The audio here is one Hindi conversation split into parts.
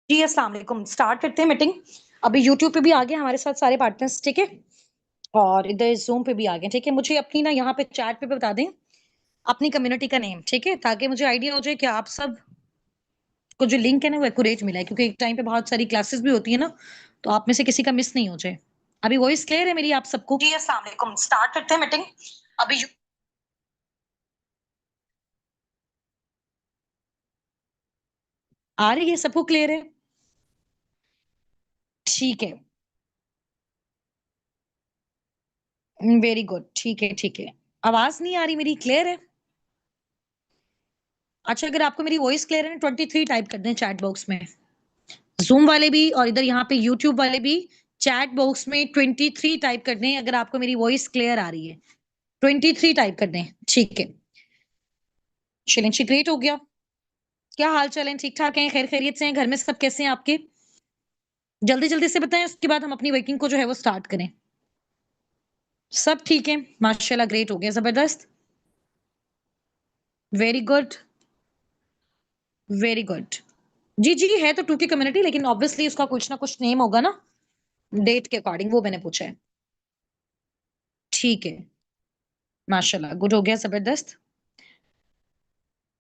जी अस्सलाम वालेकुम। स्टार्ट करते हैं मीटिंग। अभी यूट्यूब पे भी आ गए हमारे साथ सारे पार्टनर्स, ठीक है। और इधर जूम पे भी आ गए, ठीक है। मुझे अपनी ना यहाँ पे चैट पे बता दें अपनी कम्युनिटी का नेम, ठीक है, ताकि मुझे आइडिया हो जाए कि आप सब को जो लिंक है ना वो एक्यूरेट मिला है, क्योंकि एक टाइम पे बहुत सारी क्लासेस भी होती है ना, तो आप में से किसी का मिस नहीं हो जाए। अभी वॉइस क्लियर है मेरी आप सबको? जी अस्सलाम वालेकुम। स्टार्ट करते हैं मीटिंग। अभी आ रही है सबको? क्लियर है? ठीक है। वेरी गुड, ठीक है ठीक है। आवाज नहीं आ रही मेरी? क्लियर है? अच्छा, अगर आपको मेरी वॉइस क्लियर है ना, 23 टाइप कर दें चैट बॉक्स में। ज़ूम वाले भी और इधर यहाँ पे यूट्यूब वाले भी चैट बॉक्स में 23 टाइप कर दें अगर आपको मेरी वॉइस क्लियर आ रही है। 23 टाइप कर दें, ठीक है। चलें जी, ग्रेट हो गया। क्या हाल-चाल है? ठीक-ठाक हैं? खैर-खैरियत से हैं? घर में सब कैसे हैं आपके? जल्दी-जल्दी से बताएँ, उसके बाद हम अपनी वर्किंग को जो है वो स्टार्ट करें। सब ठीक है? माशाल्लाह, ग्रेट हो गया, ज़बरदस्त। Very good, very good. जी, जी, है तो 2 की कम्युनिटी, लेकिन ऑब्वियसली उसका कुछ ना कुछ नेम होगा ना, डेट के अकॉर्डिंग, वो मैंने पूछा है। ठीक है, माशाल्लाह, गुड हो गया, ज़बरदस्त।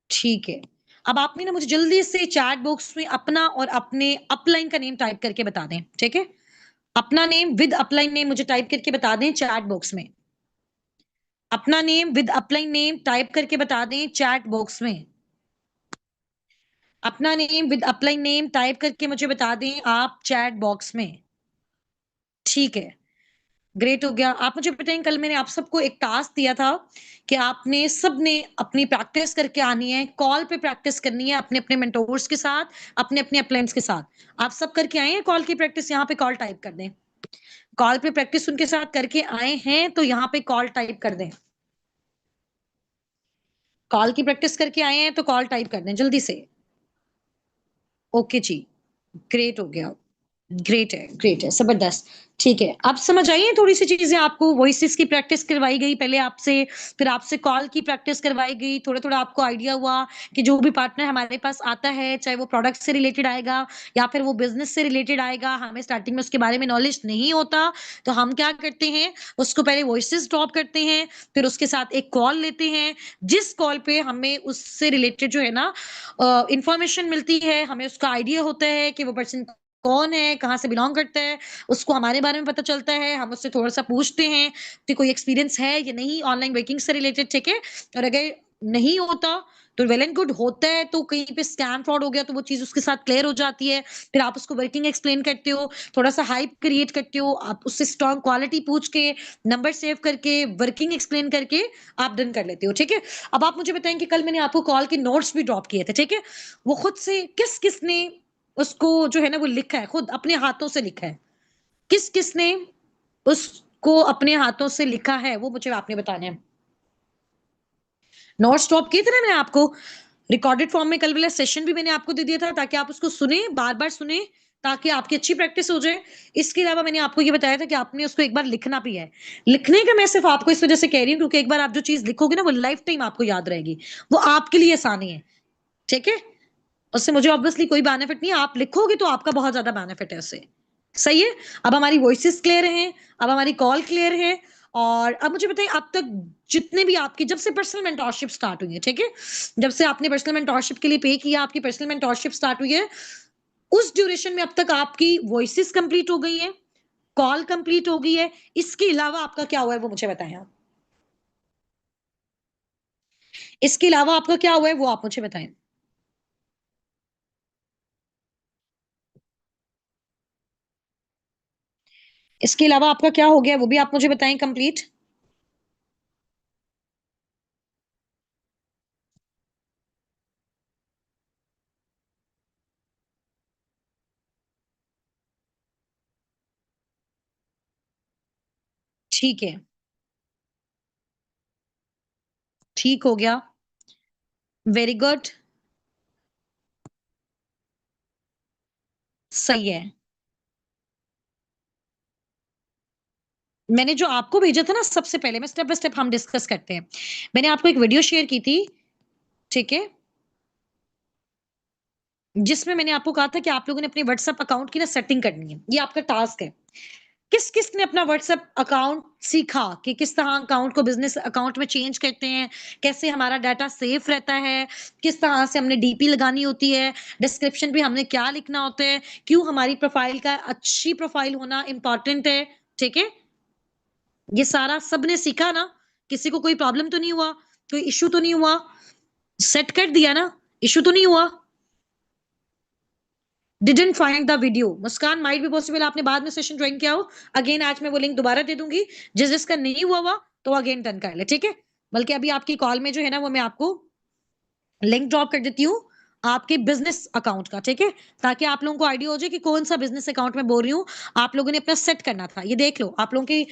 ठीक है। अब आपने ना मुझे जल्दी से चैट बॉक्स में अपना और अपने अपलाइन का नेम टाइप करके बता दें, ठीक है? अपना नेम विद अपलाइन नेम मुझे टाइप करके बता दें चैट बॉक्स में। अपना name with upline name type करके बता दें चैट बॉक्स में। अपना name with upline name type करके मुझे बता दें आप चैट बॉक्स में। ठीक है। ग्रेट हो गया। आप मुझे बताएँ, कल मैंने आप सबको एक टास्क दिया था कि आपने सबने अपनी प्रैक्टिस करके आनी है, कॉल पे प्रैक्टिस करनी है अपने-अपने मेंटोर्स के साथ, अपने-अपने अपलाइंस के साथ। आप सब करके आए हैं कॉल की प्रैक्टिस? यहाँ पे कॉल टाइप कर दें। कॉल पे प्रैक्टिस उनके साथ करके आए हैं तो यहाँ पे कॉल टाइप कर दें। कॉल की प्रैक्टिस करके आए हैं तो कॉल टाइप कर दें जल्दी से। ओके जी, ग्रेट हो गया। ग्रेट है, ज़बरदस्त। ठीक है, अब समझ आई हैं थोड़ी-सी चीज़ें आपको? वॉइसेज़ की प्रैक्टिस करवाई गई पहले आपसे, फिर आपसे कॉल की प्रैक्टिस करवाई गई, थोड़ा-थोड़ा आपको आइडिया हुआ कि जो भी पार्टनर हमारे पास आता है, चाहे वो प्रोडक्ट से रिलेटेड आएगा या फिर वो बिज़नेस से रिलेटेड आएगा, हमें स्टार्टिंग में उसके बारे में नॉलेज नहीं होता, तो हम क्या करते हैं, उसको पहले वॉइसेज़ ड्रॉप करते हैं, फिर उसके साथ एक कॉल लेते हैं, जिस कॉल पे हमें उससे रिलेटेड जो है ना इन्फॉर्मेशन मिलती है, हमें उसका आइडिया होता है कि वो पर्सन कौन है, कहाँ से बिलॉन्ग करता है, उसको हमारे बारे में पता चलता है, हम उससे थोड़ा-सा पूछते हैं कि कोई एक्सपीरियंस है या नहीं ऑनलाइन वर्किंग से रिलेटेड, ठीक है? और अगर नहीं होता, तो वेल एंड गुड, होता है तो कहीं पे स्कैम फ्रॉड हो गया तो वो चीज़ उसके साथ क्लियर हो जाती है। फिर आप उसको वर्किंग एक्सप्लेन करते हो, थोड़ा-सा हाइप क्रिएट करते हो, आप उससे स्ट्रॉन्ग क्वालिटी पूछ के, नंबर सेव करके, वर्किंग एक्सप्लेन करके आप डन कर लेते हो, ठीक है? अब आप मुझे बताएँ कि कल मैंने आपको कॉल के नोट्स भी ड्रॉप किए थे, ठीक है? वो खुद से किस-किस ने उसको जो है ना वो लिखा है, खुद अपने हाथों से लिखा है। किस-किस ने उसको अपने हाथों से लिखा है, वो मुझे आपने बताना है। नोट्स ड्रॉप किए थे ना मैंने आपको, रिकॉर्डेड फॉर्म में कल वाला सेशन भी मैंने आपको दे दिया था ताकि आप उसको सुनें, बार-बार सुनें, ताकि आपकी अच्छी प्रैक्टिस हो जाए। इसके अलावा मैंने आपको ये बताया था कि आपने उसको एक बार लिखना भी है। लिखने का मैं सिर्फ़ आपको इस वज़ह से कह रही हूँ क्योंकि एक बार आप जो चीज़ लिखोगे ना वो लाइफ़ टाइम आपको याद रहेगी। वो आपके लिए आसानी है, ठीक है? उससे मुझे ऑब्वियसली कोई बेनिफिट नहीं है, आप लिखोगे तो आपका बहुत ज़्यादा बेनिफिट है उससे। सही है? अब हमारी वॉइसेज़ क्लियर हैं, अब हमारी कॉल क्लियर है और अब मुझे बताइए अब तक जितने भी आपकी जब से पर्सनल मेंटरशिप स्टार्ट हुई है, ठीक है? जब से आपने पर्सनल मेंटरशिप के लिए पे किया, आपकी पर्सनल मेंटरशिप स्टार्ट हुई है, उस ड्यूरेशन में अब तक आपकी वॉइसेज़ कंप्लीट हो गई हैं, कॉल कंप्लीट हो गई है, इसके अलावा आपका क्या हुआ है वो मुझे बताएँ आप? इसके अलावा आपका क्या हुआ है वो आप मुझे बताएँ? इसके अलावा आपका क्या हो गया है वो भी आप मुझे बताएँ कंप्लीट? ठीक है, ठीक हो गया, वेरी गुड, सही है। मैंने जो आपको भेजा था ना सबसे पहले, मैं स्टेप बाय स्टेप हम डिस्कस करते हैं। मैंने आपको एक वीडियो शेयर की थी, ठीक है? जिसमें मैंने आपको कहा था कि आप लोगों ने अपने व्हाट्सएप अकाउंट की ना सेटिंग करनी है। ये आपका टास्क है। किस-किस ने अपना व्हाट्सएप अकाउंट सीखा कि किस तरह अकाउंट को बिज़नेस अकाउंट में चेंज करते हैं, कैसे हमारा डाटा सेफ रहता है, किस तरह से हमने डीपी लगानी होती है, डिस्क्रिप्शन पे हमने क्या लिखना होता है, क्यों हमारी प्रोफाइल का अच्छी प्रोफाइल होना इम्पोर्टेंट है, ठीक है? ये सारा सबने सीखा ना? किसी को कोई प्रॉब्लम तो नहीं हुआ? कोई इश्यू तो नहीं हुआ? सेट कर दिया ना? इश्यू तो नहीं हुआ? Didn't find the video Muskan might be possible आपने बाद में सेशन ज्वाइन किया हो अगेन आज मैं वो लिंक दोबारा दे दूंगी जिसका नहीं हुआ तो अगेन डन कर ले ठीक है बल्कि अभी आपकी कॉल में जो है ना वो मैं आपको लिंक ड्रॉप कर देती हूँ आपके बिजनेस अकाउंट का ठीक है ताकि आप लोगों को आइडिया हो जाए कि कौन सा बिजनेस अकाउंट में बोल रही हूँ आप लोगों ने अपना सेट करना था ये देख लो आप लोगों की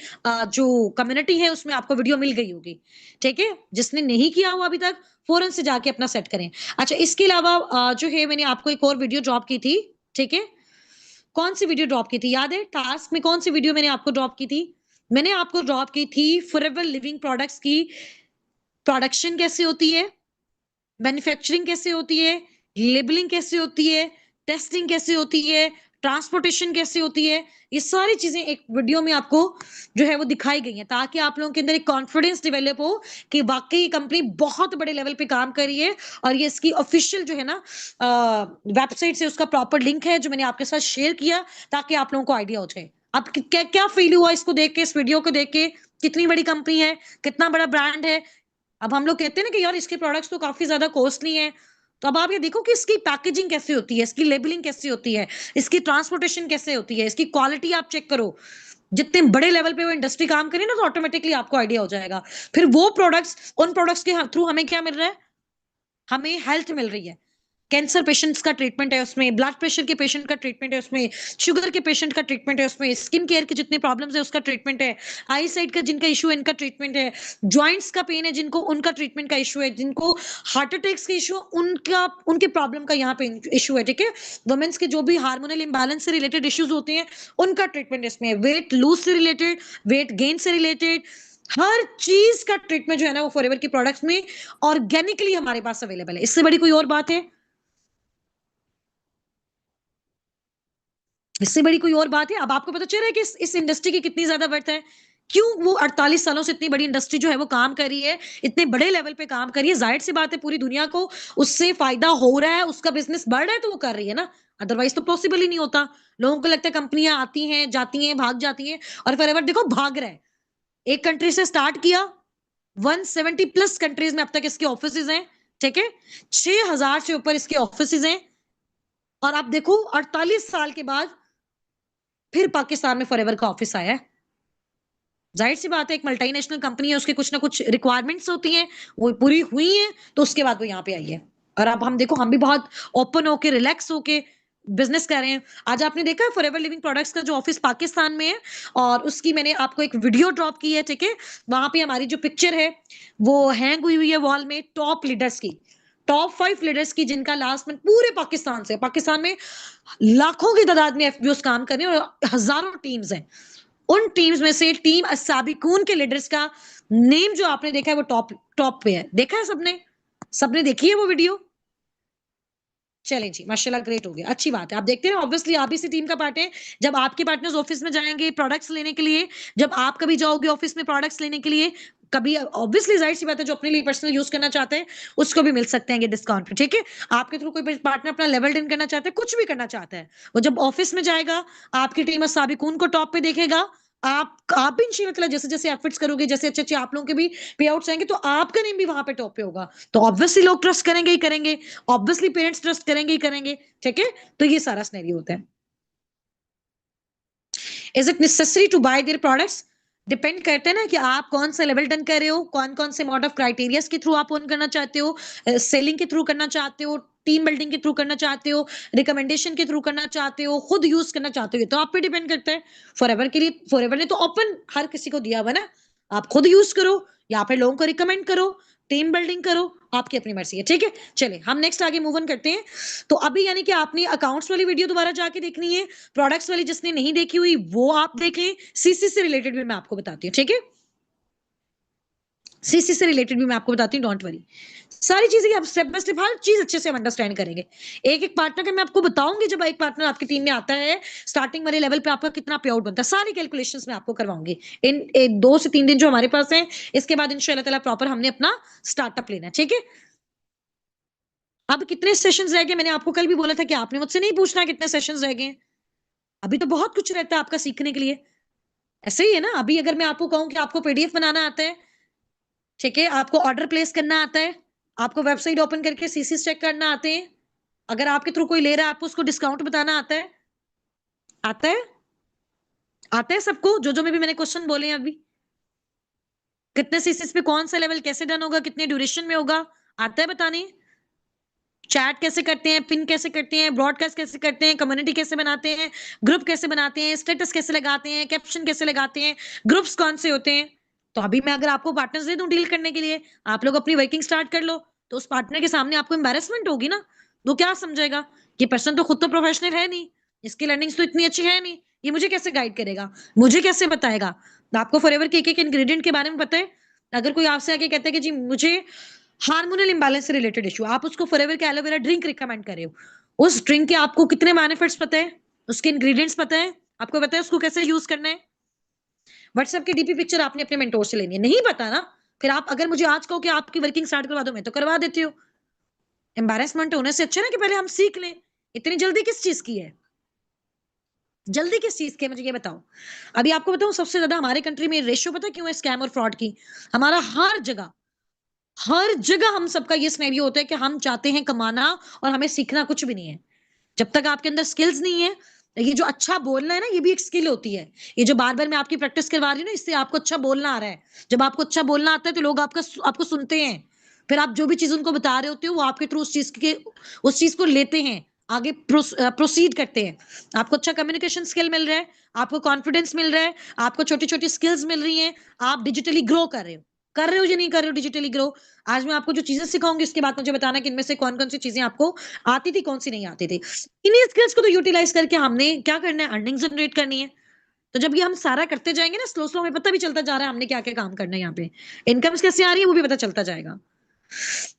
जो कम्युनिटी है उसमें आपको वीडियो मिल गई होगी ठीक है जिसने नहीं किया हुआ अभी तक फौरन से जाके अपना सेट करें अच्छा इसके अलावा जो है मैंने आपको एक और वीडियो ड्रॉप की थी ठीक है कौन सी वीडियो ड्रॉप की थी याद है टास्क में कौन सी वीडियो मैंने आपको ड्रॉप की थी मैंने आपको ड्रॉप की थी फॉरएवर लिविंग प्रोडक्ट्स की प्रोडक्शन कैसे होती है मैन्युफैक्चरिंग कैसे होती है लेबलिंग कैसे होती है टेस्टिंग कैसे होती है ट्रांसपोर्टेशन कैसे होती है ये सारी चीजें एक वीडियो में आपको जो है वो दिखाई गई हैं ताकि आप लोगों के अंदर एक कॉन्फिडेंस डेवलप हो कि वाकई ये कंपनी बहुत बड़े लेवल पे काम कर रही है और ये इसकी ऑफिशियल जो है ना वेबसाइट से उसका प्रॉपर लिंक है जो मैंने आपके साथ शेयर किया ताकि आप लोगों को आइडिया हो जाए अब क्या क्या फील हुआ इसको देख के इस वीडियो को देख के कितनी बड़ी कंपनी है कितना बड़ा ब्रांड है अब हम लोग कहते हैं ना कि यार इसके प्रोडक्ट्स तो काफ़ी ज़्यादा कॉस्टली हैं। तो अब आप ये देखो कि इसकी पैकेजिंग कैसे होती है, इसकी लेबलिंग कैसी होती है, इसकी ट्रांसपोर्टेशन कैसे होती है, इसकी क्वालिटी आप चेक करो। जितने बड़े लेवल पे वो इंडस्ट्री काम करे ना तो ऑटोमैटिकली आपको आइडिया हो जाएगा। फिर वो प्रोडक्ट्स उन प्रोडक्ट्स के थ्रू हमें क्या मिल रहा है? हमें हेल्थ मिल रही है। कैंसर पेशेंट्स का ट्रीटमेंट है उसमें, ब्लड प्रेशर के पेशेंट का ट्रीटमेंट है उसमें, शुगर के पेशेंट का ट्रीटमेंट है उसमें, स्किन केयर के जितने प्रॉब्लम्स है उसका ट्रीटमेंट है, आई साइट का जिनका इशू है इनका ट्रीटमेंट है, जॉइंट्स का पेन है जिनको उनका ट्रीटमेंट का इशू है, जिनको हार्ट अटैक्स के इशू उनका उनके प्रॉब्लम का यहाँ पे इशू है ठीक है वुमेन्स के जो भी हार्मोनल इम्बैलेंस से रिलेटेड इश्यूज होते हैं उनका ट्रीटमेंट इसमें है वेट लूज से रिलेटेड वेट गेन से रिलेटेड हर चीज का ट्रीटमेंट जो है ना वो फॉरएवर की प्रोडक्ट्स में ऑर्गेनिकली हमारे पास अवेलेबल है इससे बड़ी कोई और बात है इससे बड़ी कोई और बात है अब आपको पता चल रहा है कि इस इंडस्ट्री की कितनी ज्यादा वर्थ है क्यों वो 48 सालों से इतनी बड़ी इंडस्ट्री जो है वो काम कर रही है इतने बड़े लेवल पे काम कर रही है जाहिर सी बात है पूरी दुनिया को उससे फायदा हो रहा है उसका बिजनेस बढ़ रहा है तो वो कर रही है ना अदरवाइज तो पॉसिबल ही नहीं होता लोगों को लगता है कंपनियां आती हैं जाती हैं भाग जाती हैं और फॉरएवर देखो भाग रहा है एक कंट्री से स्टार्ट किया 170 प्लस कंट्रीज में अब तक इसके ऑफिस हैं ठीक है 6000 से ऊपर इसके ऑफिस हैं और आप देखो 48 साल के बाद फिर पाकिस्तान में फॉरएवर का ऑफिस आया है जाहिर सी बात है एक मल्टीनेशनल कंपनी है उसके कुछ ना कुछ रिक्वायरमेंट्स होती हैं वो पूरी हुई हैं तो उसके बाद वो यहाँ पे आई है और अब हम देखो हम भी बहुत ओपन होके रिलैक्स होके बिजनेस कर रहे हैं आज आपने देखा है फॉरएवर लिविंग प्रोडक्ट्स का जो ऑफिस पाकिस्तान में है और उसकी मैंने आपको एक वीडियो ड्रॉप की है ठीक है वहां पे हमारी जो पिक्चर है वो हैंग हुई है वॉल में टॉप लीडर्स की टॉप 5 लीडर्स की जिनका लास्ट में पूरे पाकिस्तान में लाखों की तादाद में एफबीओस काम कर रहे हैं और हजारों टीम्स हैं उन टीम्स में से टीम साबिकून के लीडर्स का नेम जो आपने देखा है वो टॉप टॉप पे है देखा है सबने सबने देखी है वो वीडियो चलें जी माशाल्लाह ग्रेट हो गया अच्छी बात है आप देखते हैं ऑब्वियसली आप इसी टीम का पार्ट है जब आपके पार्टनर्स ऑफिस में जाएंगे प्रोडक्ट्स लेने के लिए जब आप कभी जाओगे ऑफिस में प्रोडक्ट्स लेने के लिए कभी ऑब्वियसली जाहिर सी बात है जो अपने लिए पर्सनल यूज करना चाहते हैं उसको भी मिल सकते हैं डिस्काउंट पे ठीक है आपके थ्रू कोई पार्टनर अपना लेवल डन करना चाहता है कुछ भी करना चाहता है वो जब ऑफिस में जाएगा आपकी टीम साबिकून को टॉप पे देखेगा आप भी इंशाल्लाह जैसे जैसे एफर्ट्स करोगे जैसे अच्छे अच्छे आप लोगों के भी पे आउट्स आएंगे तो आपका नेम भी वहां पे टॉप पे होगा तो ऑब्वियसली लोग ट्रस्ट करेंगे ही करेंगे ऑब्वियसली पेरेंट्स ट्रस्ट करेंगे ही करेंगे ठीक है तो ये सारा सिनेरियो होता है is it necessary to buy their products depend करता है ना कि आप कौन सा लेवल डन कर रहे हो कौन कौन से अमाउंट ऑफ क्राइटेरियाज के थ्रू आप ओन करना चाहते हो सेलिंग के थ्रू करना चाहते हो टीम बिल्डिंग के थ्रू करना चाहते हो रिकमेंडेशन के थ्रू करना चाहते हो खुद यूज करना चाहते हो ये तो आप पे डिपेंड करता है फॉरएवर के लिए फॉरएवर ने तो ओपन हर किसी को दिया हुआ ना आप खुद यूज करो या फिर लोगों को रिकमेंड करो टीम बिल्डिंग करो आपकी अपनी मर्जी है ठीक है चलिए हम नेक्स्ट आगे मूव ऑन करते हैं तो अभी यानी कि आपने अकाउंट्स वाली वीडियो दोबारा जाके देखनी है प्रोडक्ट्स वाली जिसने नहीं देखी हुई वो आप देख लें सीसी से रिलेटेड भी मैं आपको बताती हूँ ठीक है सीसी से रिलेटेड भी मैं आपको बताती हूँ, डोंट वरी। सारी चीजें आप स्टेप बाय स्टेप हर चीज अच्छे से हम अंडरस्टैंड करेंगे। एक-एक पार्टनर का मैं आपको बताऊँगी, जब एक पार्टनर आपकी टीम में आता है, स्टार्टिंग वाले लेवल पे आपका कितना पे आउट बनता है, सारी कैलकुलेशंस मैं आपको करवाऊँगी। इन 2 से 3 दिन जो हमारे पास हैं, इसके बाद इंशाल्लाह ताला प्रॉपर हमने अपना स्टार्टअप लेना है, ठीक है? अब कितने सेशंस रह गए? मैंने आपको कल भी बोला था कि आपने मुझसे नहीं पूछना कितने सेशंस रह गए हैं। अभी तो बहुत कुछ रहता है आपका सीखने के लिए। ऐसे ही है ना, अभी अगर मैं आपको कहूँ कि आपको पीडीएफ बनाना आता है, ठीक है? आपको ऑर्डर प्लेस करना आता है, आपको वेबसाइट ओपन करके सीसीस चेक करना आते हैं, अगर आपके थ्रू कोई ले रहा है, आपको उसको डिस्काउंट बताना आता है? आता है? आता है सबको? जो-जो में भी मैंने क्वेश्चन बोले हैं अभी। कितने सीसीस पे कौन-सा लेवल कैसे डन होगा, कितने ड्यूरेशन में होगा, आता है बताने? चैट कैसे करते हैं, पिन कैसे करते हैं, ब्रॉडकास्ट कैसे करते हैं, कम्युनिटी कैसे बनाते हैं, ग्रुप कैसे बनाते हैं, स्टेटस कैसे लगाते हैं, कैप्शन कैसे लगाते हैं, ग्रुप्स कौन से होते हैं। तो अभी मैं अगर आपको पार्टनर्स दे दूं डील करने के लिए, आप लोग अपनी वर्किंग स्टार्ट कर लो, तो उस पार्टनर के सामने आपको एम्बैरेसमेंट होगी ना। वो क्या समझेगा? ये पर्सन तो खुद तो प्रोफेशनल है नहीं, इसकी लर्निंग्स तो इतनी अच्छी है नहीं, ये मुझे कैसे गाइड करेगा, मुझे कैसे बताएगा। आपको फॉरएवर के एक एक इंग्रेडिएंट के बारे में पता है? अगर कोई आपसे आके कहता है कि जी मुझे हार्मोनल इंबैलेंस से रिलेटेड इश्यू, आप उसको फॉरएवर के एलोवेरा ड्रिंक रिकमेंड कर रहे हो, उस ड्रिंक के आपको कितने बेनिफिट्स पता है, उसके इंग्रेडिएंट्स पता है, आपको पता है उसको कैसे यूज करना है। व्हाट्सएप की डीपी पिक्चर आपने अपने मेंटोर से लेनी है, नहीं पता ना, फिर आप अगर मुझे आज कहो कि आपकी वर्किंग स्टार्ट करवा दो, मैं तो करवा देती हूँ। एम्बैरेसमेंट होने से अच्छा ना कि पहले हम सीख लें। इतनी जल्दी किस चीज की है? जल्दी किस चीज की है, मुझे ये बताओ। अभी आपको बताऊं, सबसे ज्यादा हमारे कंट्री में रेशियो पता है क्यों है स्कैम और फ्रॉड की? हमारा हर जगह हम सबका ये सिनेरियो होता है कि हम चाहते हैं कमाना और हमें सीखना कुछ भी नहीं है। जब तक आपके अंदर स्किल्स नहीं है, ये जो अच्छा बोलना है ना, ये भी एक स्किल होती है। ये जो बार-बार मैं आपकी प्रैक्टिस करवा रही हूँ ना, इससे आपको अच्छा बोलना आ रहा है। जब आपको अच्छा बोलना आता है तो लोग आपको सुनते हैं। फिर आप जो भी चीज़ उनको बता रहे होते हो, वो आपके थ्रू उस चीज़ को लेते हैं, आगे प्रोसीड करते हैं। आपको अच्छा कम्युनिकेशन स्किल मिल रहा है, आपको कॉन्फिडेंस मिल रहा है, आपको छोटी-छोटी स्किल्स मिल रही हैं, आप डिजिटली ग्रो कर रहे हो। कर रहे हो या नहीं कर रहे हो डिजिटली ग्रो? आज मैं आपको जो चीज़ें सिखाऊँगी, उसके बाद मुझे बताना कि इनमें से कौन-कौन सी चीज़ें आपको आती थी, कौन-सी नहीं आती थी। इन्हीं स्किल्स को तो यूटिलाइज करके हमने क्या करना है, अर्निंग जनरेट करनी है। तो जब ये हम सारा करते जाएंगे ना, स्लो स्लो हमें पता भी चलता जा रहा है हमने क्या क्या काम करना है, यहाँ पे इनकम्स कैसे आ रही है वो भी पता चलता जाएगा।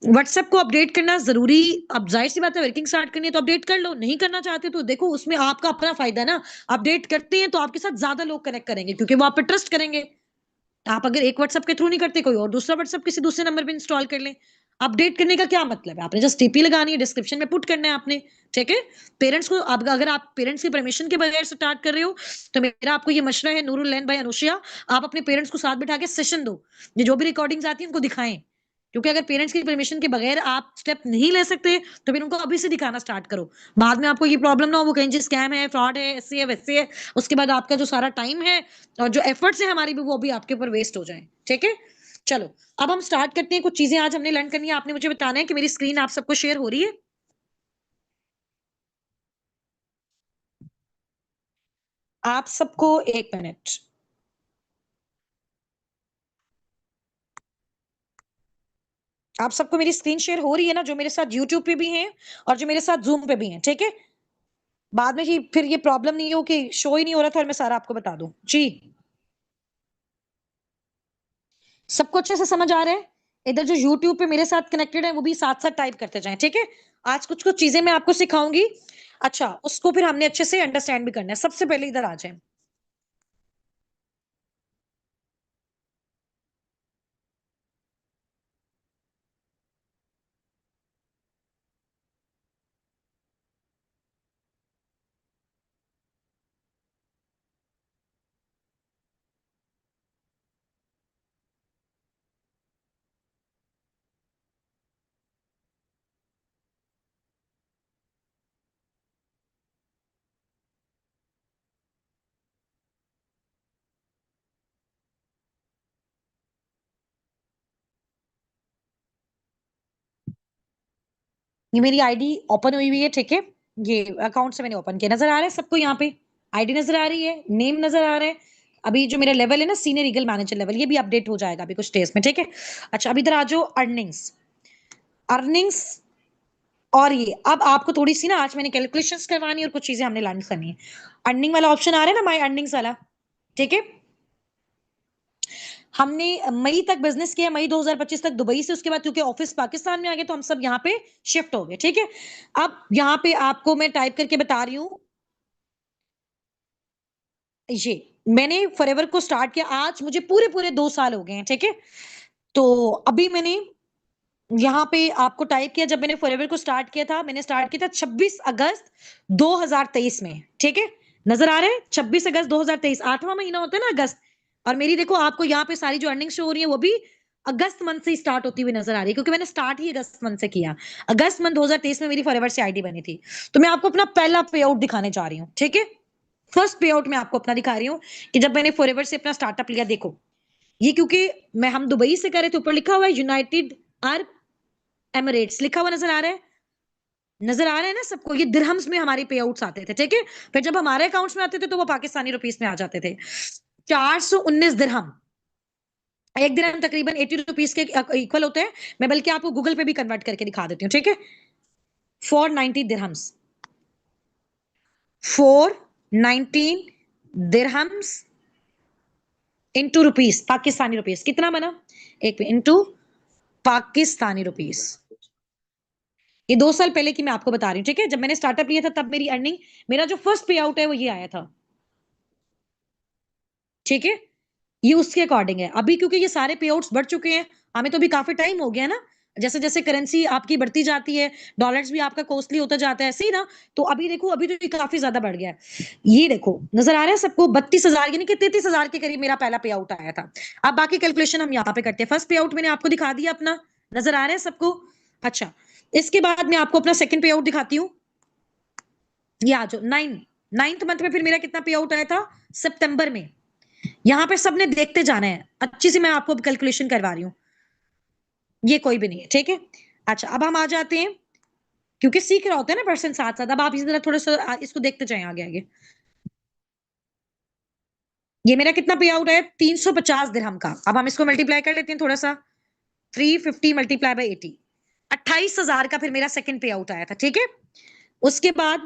व्हाट्सएप को अपडेट करना जरूरी। अब जाहिर सी बात है, वर्किंग स्टार्ट करनी है तो अपडेट कर लो, नहीं करना चाहते तो देखो उसमें आपका अपना फायदा है ना। अपडेट करते हैं तो आपके साथ ज्यादा लोग कनेक्ट करेंगे, क्योंकि वो आप पे ट्रस्ट करेंगे। आप अगर एक व्हाट्सएप के थ्रू नहीं करते, कोई और दूसरा व्हाट्सएप किसी दूसरे नंबर पे इंस्टॉल कर लें। अपडेट करने का क्या मतलब है? आपने जस्ट टीपी लगानी है, डिस्क्रिप्शन में पुट करना है आपने, ठीक है? पेरेंट्स को अब अगर आप पेरेंट्स की परमिशन के बगैर स्टार्ट कर रहे हो, तो मेरा आपको ये मशवरा है, नूरुल लैन भाई अनुशिया, आप अपने पेरेंट्स को साथ बिठा के सेशन दो। ये जो भी रिकॉर्डिंग्स आती हैं उनको दिखाएँ। क्योंकि अगर पेरेंट्स की परमिशन के बगैर आप स्टेप नहीं ले सकते, तो फिर उनको अभी से दिखाना स्टार्ट करो। बाद में आपको ये प्रॉब्लम ना हो, वो कहें जी स्कैम है, फ्रॉड है, ऐसे है, वैसे है। उसके बाद आपका जो सारा टाइम है और जो एफर्ट्स है हमारी भी, वो भी आपके ऊपर वेस्ट हो जाएँ, ठीक है? चलो, अब हम स्टार्ट करते हैं। कुछ चीज़ें आज हमने लर्न करनी है, आपने मुझे बताना है कि मेरी स्क्रीन आप सबको शेयर हो रही है? आप सबको 1 मिनट। आप सबको मेरी स्क्रीन शेयर हो रही है ना, जो मेरे साथ यूट्यूब पे भी हैं और जो मेरे साथ ज़ूम पे भी हैं, ठीक है? बाद में कि फिर ये प्रॉब्लम नहीं हो कि शो ही नहीं हो रहा था और मैं सारा आपको बता दूँ। जी, सबको अच्छे से समझ आ रहा है? इधर जो यूट्यूब पे मेरे साथ कनेक्टेड है, वो भी साथ-साथ टाइप करते जाएँ, ठीक है? आज कुछ-कुछ चीज़ें मैं आपको सिखाऊँगी। अच्छा, उसको फिर हमने अच्छे से अंडरस्टैंड भी करना है। सबसे पहले इधर आ जाएँ। ये मेरी आईडी ओपन हुई हुई है, ठीक है? ये अकाउंट से मैंने ओपन किया, नज़र आ रहा है सबको यहाँ पे? आईडी नज़र आ रही है, नेम नज़र आ रहा है। अभी जो मेरा लेवल है ना, सीनियर लीगल मैनेजर लेवल, ये भी अपडेट हो जाएगा अभी कुछ डेज़ में, ठीक है? अच्छा, अब इधर आ जाओ अर्निंग्स। अर्निंग्स और ये अब आपको थोड़ी-सी ना, आज मैंने कैलकुलेशंस करवानी है और कुछ चीज़ें हमने लर्न करनी है। अर्निंग वाला ऑप्शन आ रहा है ना, माय अर्निंग्स वाला, ठीक है? हमने मई तक बिजनेस किया, मई 2025 तक दुबई से, उसके बाद क्योंकि ऑफिस पाकिस्तान में आ गए तो हम सब यहाँ पे शिफ्ट हो गए, ठीक है। अब यहाँ पे आपको मैं टाइप करके बता रही हूँ, ये मैंने फॉरएवर को स्टार्ट किया, आज मुझे पूरे पूरे 2 साल हो गए हैं, ठीक है। तो अभी मैंने यहाँ पे आपको टाइप किया, जब मैंने फॉरएवर को स्टार्ट किया था, मैंने स्टार्ट किया था 26 अगस्त 2023 में, ठीक है। नजर आ रहे हैं, 26 अगस्त 2023, 8वां महीना होता है ना अगस्त। और मेरी देखो आपको यहाँ पे सारी जो अर्निंग शो हो रही है वो भी अगस्त मंथ से स्टार्ट होती हुई नजर आ रही है, क्योंकि मैंने स्टार्ट ही अगस्त मंथ से किया। अगस्त मंथ 2023 में मेरी फॉरएवर से आईडी बनी थी। तो मैं आपको अपना पहला पे आउट दिखाने जा रही हूँ, ठीक है। फर्स्ट पे आउट मैं आपको अपना दिखा रही हूँ कि जब मैंने फॉरएवर से अपना स्टार्टअप लिया, देखो ये क्योंकि मैं हम दुबई से कर रहे थे, ऊपर लिखा हुआ है यूनाइटेड अरब एमिरेट्स लिखा हुआ नजर आ रहा है, नजर आ रहा है ना सबको। ये दिरहम्स में हमारे पे आउट्स आते थे, ठीक है। फिर जब हमारे अकाउंट्स में आते थे तो वो पाकिस्तानी रुपीस में आ जाते थे। 419 दिरहम, एक दिरहम तकरीबन 80 रुपीस के इक्वल होते हैं। मैं बल्कि आपको गूगल पे भी कन्वर्ट करके दिखा देती हूँ, ठीक है। 490 dirhams, 419 dirhams into rupees, Pakistani rupees कितना बना, एक इंटू पाकिस्तानी रुपीस। ये 2 साल पहले की मैं आपको बता रही हूँ, ठीक है। जब मैंने स्टार्टअप लिया था तब मेरी अर्निंग, मेरा जो फर्स्ट पे आउट है वो ये आया था, ठीक है। ये उसके अकॉर्डिंग है। अभी क्योंकि ये सारे पे आउट्स बढ़ चुके हैं, हमें तो अभी काफी टाइम हो गया ना, जैसे जैसे करेंसी आपकी बढ़ती जाती है, डॉलर्स भी आपका कॉस्टली होता जाता है, ऐसे ही ना। तो अभी देखो, अभी तो ये काफी ज्यादा बढ़ गया है। ये देखो नजर आ रहा है सबको, 32,000 यानी कि 33,000 के करीब मेरा पहला पे आउट आया था। अब बाकी कैलकुलेशन हम यहाँ पे करते हैं। फर्स्ट पे आउट मैंने आपको दिखा दिया अपना, नजर आ रहा है सबको। अच्छा, इसके बाद मैं आपको अपना सेकंड पे आउट दिखाती हूँ। ये आ जाओ, नाइन्थ मंथ में फिर मेरा कितना पे आउट आया था, सितंबर में। यहां पे सबने देखते जाना है, अच्छी से मैं आपको कैलकुलेशन करवा रही हूँ, ये कोई भी नहीं है, ठीक है। अच्छा, अब हम आ जाते हैं, क्योंकि सीख रहा होता है ना पर्सन साथ साथ। अब आप इसी तरह थोड़ा सा इसको देखते जाए आगे आगे। ये मेरा कितना पे आउट है, 350 दिरहम का। अब हम इसको मल्टीप्लाई कर लेते हैं थोड़ा सा, 350 मल्टीप्लाई बाई 80, 28,000 का फिर मेरा सेकंड पे आउट आया था, ठीक है। उसके बाद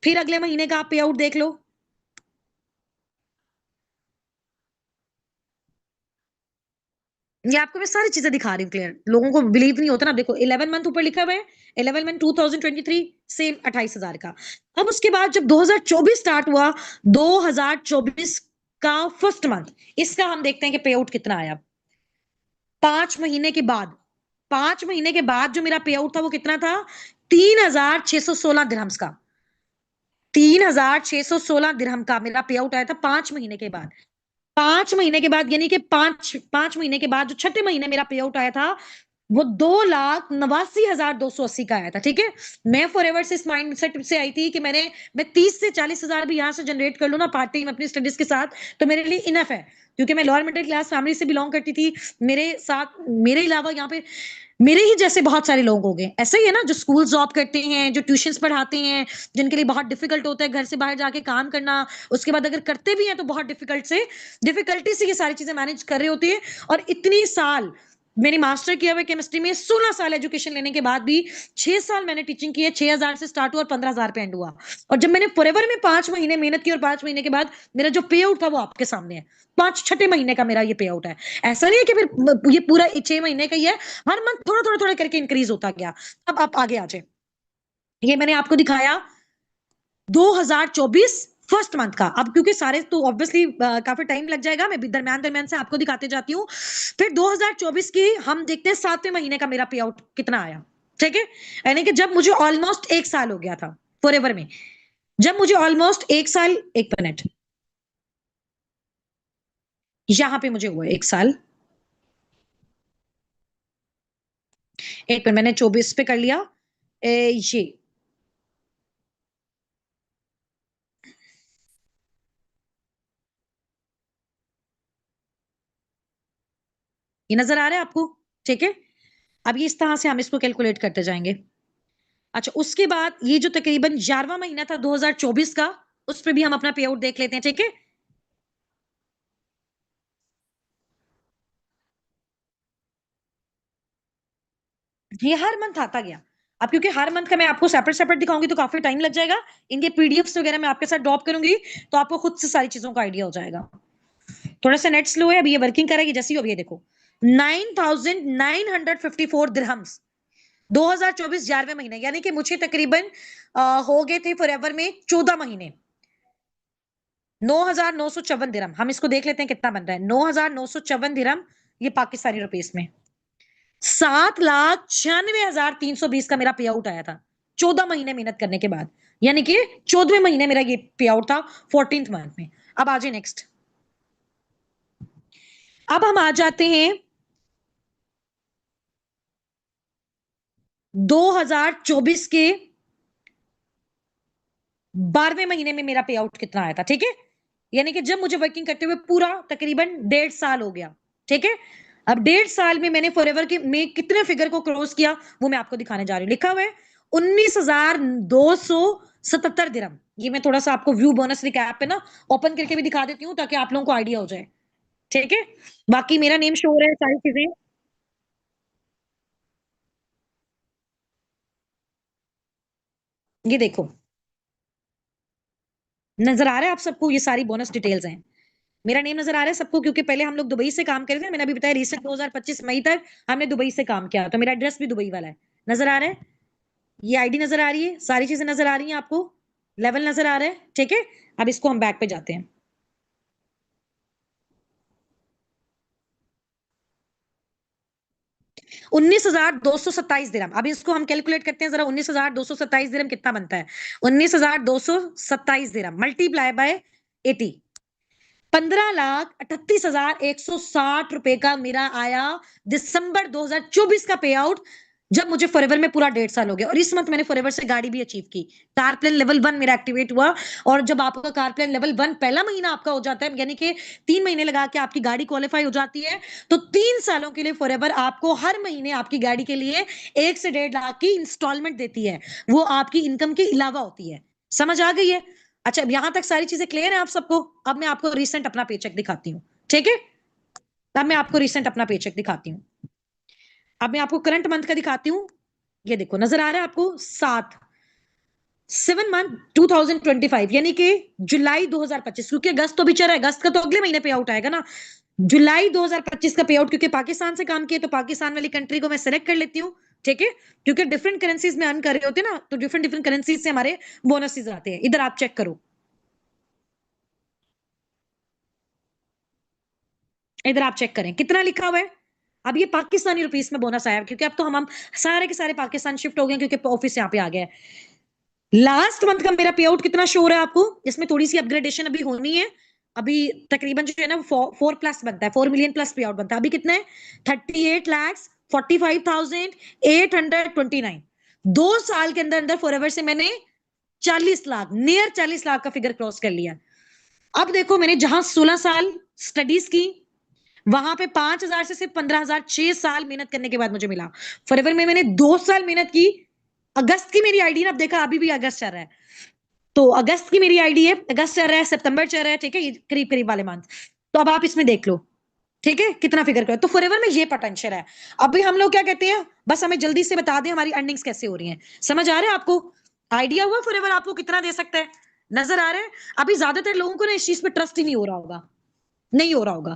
फिर अगले महीने का आप पे आउट देख लो। ये आपको मैं सारी चीजें दिखा रही हूँ क्लियर, लोगों को बिलीव नहीं होता ना। देखो 11 मंथ ऊपर लिखा हुआ है, 11 मंथ 2023, सेम 28,000 का। अब उसके बाद जब 2024 स्टार्ट हुआ, 2024 का फर्स्ट मंथ, इसका हम देखते हैं कि पे आउट कितना आया। 5 महीने के बाद, 5 महीने के बाद जो मेरा पे आउट था वो कितना था, 3,616 दिरहम्स का। 3,616 दिरहम का मेरा पे आउट आया था 5 महीने के बाद। 5 महीने के बाद, यानी कि पांच महीने के बाद जो छठे महीने मेरा पे आउट आया था, वो 2,89,280 का आया था, ठीक है। मैं फॉरएवर से इस माइंड सेट से आई थी कि मैं 30 से 40 हजार भी यहाँ से जनरेट कर लूँ ना पार्ट टाइम अपनी स्टडीज के साथ, तो मेरे लिए इनफ है। क्योंकि मैं लोअर मिडिल क्लास फैमिली से बिलोंग करती थी, मेरे साथ मेरे अलावा यहाँ पे मेरे ही जैसे बहुत सारे लोग हो गए, ऐसे ही है ना, जो स्कूल जॉब करते हैं, जो ट्यूशंस पढ़ाते हैं, जिनके लिए बहुत डिफिकल्ट होता है घर से बाहर जाके काम करना। उसके बाद अगर करते भी हैं तो बहुत डिफिकल्टी से ये सारी चीजें मैनेज कर रहे होते हैं। और इतनी साल मैंने मास्टर किया हुआ केमिस्ट्री में, 16 साल एजुकेशन लेने के बाद भी 6 साल मैंने टीचिंग की है। 6,000 से स्टार्ट हुआ और 15,000 पे एंड हुआ। और जब मैंने फॉरएवर में 5 महीने मेहनत की और 5 महीने के बाद मेरा जो पे आउट था वो आपके सामने है, पांच छठे महीने का मेरा ये पे आउट है। ऐसा नहीं है कि फिर ये पूरा 6 महीने का ही है, हर मंथ थोड़ा थोड़ा थोड़ा करके इंक्रीज होता गया। अब आप आगे आ जाए, ये मैंने आपको दिखाया 2024 फर्स्ट मंथ का। अब क्योंकि सारे तो ऑब्वियसली काफी टाइम लग जाएगा, मैं भी दरम्यान दरम्यान से आपको दिखाते जाती हूँ। फिर 2024 की हम देखते हैं 7वें महीने का मेरा पे आउट कितना आया, ठीक है। यानी कि जब मुझे ऑलमोस्ट 1 साल हो गया था फॉरएवर में, जब मुझे ऑलमोस्ट 1 साल, 1 मिनट, यहां पे मुझे हुआ 1 साल। एक मिनट, मैंने 24 पे कर लिया। ये नजर आ रहा है आपको, ठीक है। अब ये इस तरह से हम इसको कैलकुलेट करते जाएंगे। अच्छा, उसके बाद ये जो तकरीबन 11वां महीना था 2024 का, उस पर भी हम अपना पे आउट देख लेते हैं, ठीक है। ये हर मंथ आता गया। अब क्योंकि हर मंथ का मैं आपको सेपरेट सेपरेट दिखाऊंगी तो काफी टाइम लग जाएगा। इनके पीडीएफ्स वगैरह मैं आपके साथ ड्रॉप करूंगी, तो आपको खुद से सारी चीजों का आइडिया हो जाएगा। थोड़ा सा नेट स्लो है, अभी ये वर्किंग करेगी जैसी हो, अभी ये देखो 9,954 दिरहम्स 2024 11वें महीने, यानी कि मुझे तकरीबन हो गए थे फॉरएवर में 14 महीने। 9,954 दिरहम, हम इसको देख लेते हैं कितना बन रहा है। 9,954 दिरहम ये पाकिस्तानी रुपीस में 7,96,320 का मेरा पे आउट आया था 14 महीने मेहनत करने के बाद, यानी कि 14वें महीने मेरा ये पे आउट था 14th मंथ में। अब आ जाए नेक्स्ट। अब हम आ जाते हैं 2024 के 12वें महीने में मेरा पे आउट कितना आया था, ठीक है, यानी कि जब मुझे वर्किंग करते हुए पूरा तकरीबन 1.5 साल हो गया, ठीक है। अब 1.5 साल में मैंने फॉरएवर के में कितने फिगर को क्रॉस किया वो मैं आपको दिखाने जा रही हूं। लिखा हुआ है 19,277 दिरहम। ये मैं थोड़ा सा आपको व्यू बोनस रिकैप पे ना ओपन करके भी दिखा देती हूँ ताकि आप लोगों को आइडिया हो जाए, ठीक है। बाकी मेरा नेम शो हो रहा है, सारी चीजें ये देखो नजर आ रहा है आप सबको, ये सारी बोनस डिटेल्स हैं। मेरा नेम नजर आ रहा है सबको, क्योंकि पहले हम लोग दुबई से काम कर रहे थे, मैंने अभी बताया रिसेंट 2025 मई तक हमने दुबई से काम किया, तो मेरा एड्रेस भी दुबई वाला है। नजर आ रहा है, ये आईडी नजर आ रही है, सारी चीजें नजर आ रही हैं आपको, लेवल नजर आ रहा है, ठीक है। अब इसको हम बैक पे जाते हैं। 19,227 दिरहम, अब इसको हम कैलकुलेट करते हैं जरा। 19,227 दिरहम कितना बनता है? 19,227 दिरहम मल्टीप्लाई बाय 80, 15,38,160 रुपए का मेरा आया दिसंबर 2024 का पे आउट, जब मुझे फॉरएवर में पूरा 1.5 साल हो गया। और इस मंथ मैंने फॉरएवर से गाड़ी भी अचीव की, कार प्लान लेवल 1 मेरा एक्टिवेट हुआ। और जब आपका कार प्लान लेवल 1 पहला महीना आपका हो जाता है, यानी कि 3 महीने लगा के आपकी गाड़ी क्वालिफाई हो जाती है, तो 3 सालों के लिए फॉरएवर आपको हर महीने आपकी गाड़ी के लिए 1 से 1.5 लाख की इंस्टॉलमेंट देती है। वो आपकी इनकम के अलावा होती है। समझ आ गई है? अच्छा, अब यहां तक सारी चीजें क्लियर है आप सबको? अब मैं आपको रिसेंट अपना पेचेक दिखाती हूँ, ठीक है। अब मैं आपको रिसेंट अपना पेचेक दिखाती हूँ। अब मैं आपको करंट मंथ का दिखाती हूँ। ये देखो नजर आ रहा है आपको, 7 मंथ 2025, यानी कि जुलाई 2025, क्योंकि अगस्त तो बिचारा है, अगस्त का तो अगले महीने पे आउट आएगा ना। जुलाई 2025 का पे आउट, क्योंकि पाकिस्तान से काम किया तो पाकिस्तान वाली कंट्री को मैं सेलेक्ट कर लेती हूँ, ठीक है। क्योंकि डिफरेंट करेंसीज में अर्न कर रहे होते हैं ना, तो डिफरेंट डिफरेंट करेंसीज से हमारे बोनसेस आते हैं। इधर आप चेक करो, इधर आप चेक करें कितना लिखा हुआ है। अब ये पाकिस्तानी रुपीस में बोनस आया, क्योंकि अब तो हम सारे के सारे पाकिस्तान शिफ्ट हो गए, क्योंकि ऑफिस यहाँ पे आ गया है। लास्ट मंथ का मेरा पे आउट कितना शो हो रहा है आपको? इसमें थोड़ी सी अपग्रेडेशन अभी होनी है। अभी तकरीबन जो है ना 4 प्लस बनता है, 4 मिलियन प्लस पे आउट बनता है। अभी कितना है? 38,45,829। 2 साल के अंदर अंदर फॉरएवर से मैंने 40 लाख, नियर 40 लाख का फिगर क्रॉस कर लिया। अब देखो, मैंने जहां 16 साल स्टडीज की, वहां पे 5,000 से सिर्फ 15,000 6 साल मेहनत करने के बाद मुझे मिला। फॉरएवर में मैंने 2 साल मेहनत की। अगस्त की मेरी आईडी ना, अब देखा अभी भी अगस्त चल रहा है, तो अगस्त की मेरी आईडी है, अगस्त चल रहा है, सितंबर चल रहा है, ठीक है, ये करीब करीब वाले मंथ। तो अब आप इसमें देख लो, ठीक है, कितना फिगर कर, तो फॉरएवर में ये पोटेंशियल है। अभी हम लोग क्या कहते हैं, बस हमें जल्दी से बता दें हमारी अर्निंग्स कैसे हो रही हैं। समझ आ रहा है आपको? आइडिया हुआ फॉरएवर आपको कितना दे सकता है? नजर आ रहा है? अभी ज्यादातर लोगों को ना इस चीज पे ट्रस्ट ही नहीं हो रहा होगा, नहीं हो रहा होगा,